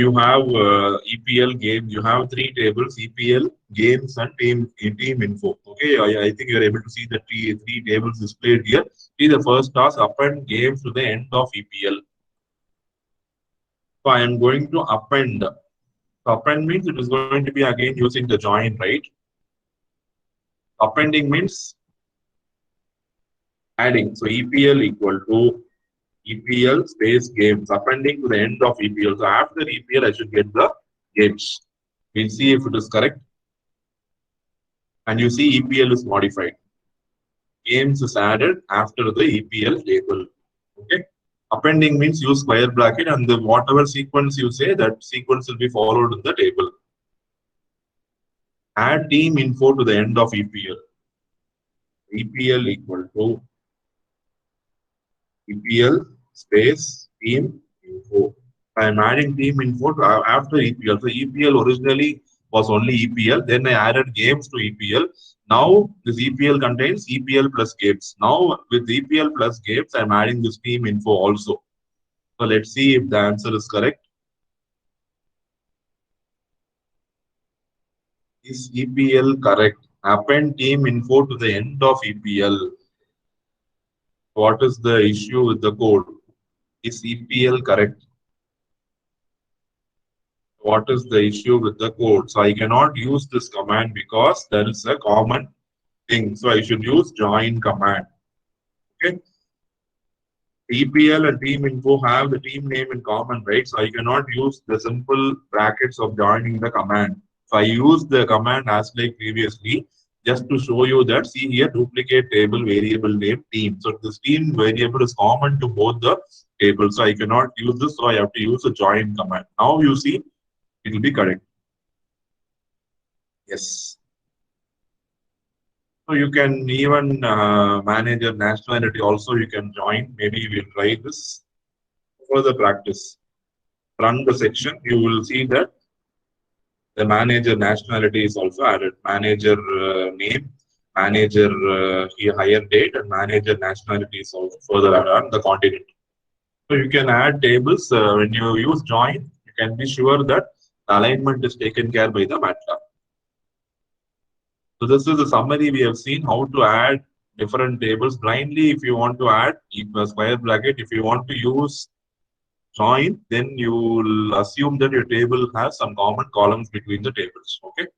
You have EPL games. You have three tables: EPL games and team info. Okay, I think you are able to see the three tables displayed here. See the first task: append games to the end of EPL. So I am going to append. So append means it is going to be again using the join, right? Appending means adding. So EPL equal to EPL space games, appending to the end of EPL. So after EPL, I should get the games. We'll see if it is correct. And you see EPL is modified. Games is added after the EPL table. Okay. Appending means use square bracket and the whatever sequence you say, that sequence will be followed in the table. Add team info to the end of EPL. EPL equal to EPL space team info. I am adding team info after EPL. So EPL originally was only EPL. Then I added games to EPL. Now this EPL contains EPL plus games. Now with EPL plus games, I am adding this team info also. So let's see if the answer is correct. Is EPL correct? Append team info to the end of EPL. What is the issue with the code? Is EPL correct? What is the issue with the code? So I cannot use this command because there is a common thing. So I should use join command. Okay. EPL and team info have the team name in common, right? So I cannot use the simple brackets of joining the command. So I use the command as like previously, just to show you that, see here, duplicate table variable name team. So this team variable is common to both the tables. So I cannot use this. So I have to use a join command. Now you see it will be correct. Yes. So you can even manage your nationality also. You can join. Maybe we'll try this for the practice. Run the section. You will see that the manager nationality is also added. Manager name, manager hire date, and manager nationality is also further added on the continent. So you can add tables when you use join. You can be sure that the alignment is taken care by the MATLAB. So this is the summary. We have seen how to add different tables blindly. If you want to add square bracket, if you want to use join, then you will assume that your table has some common columns between the tables. Okay.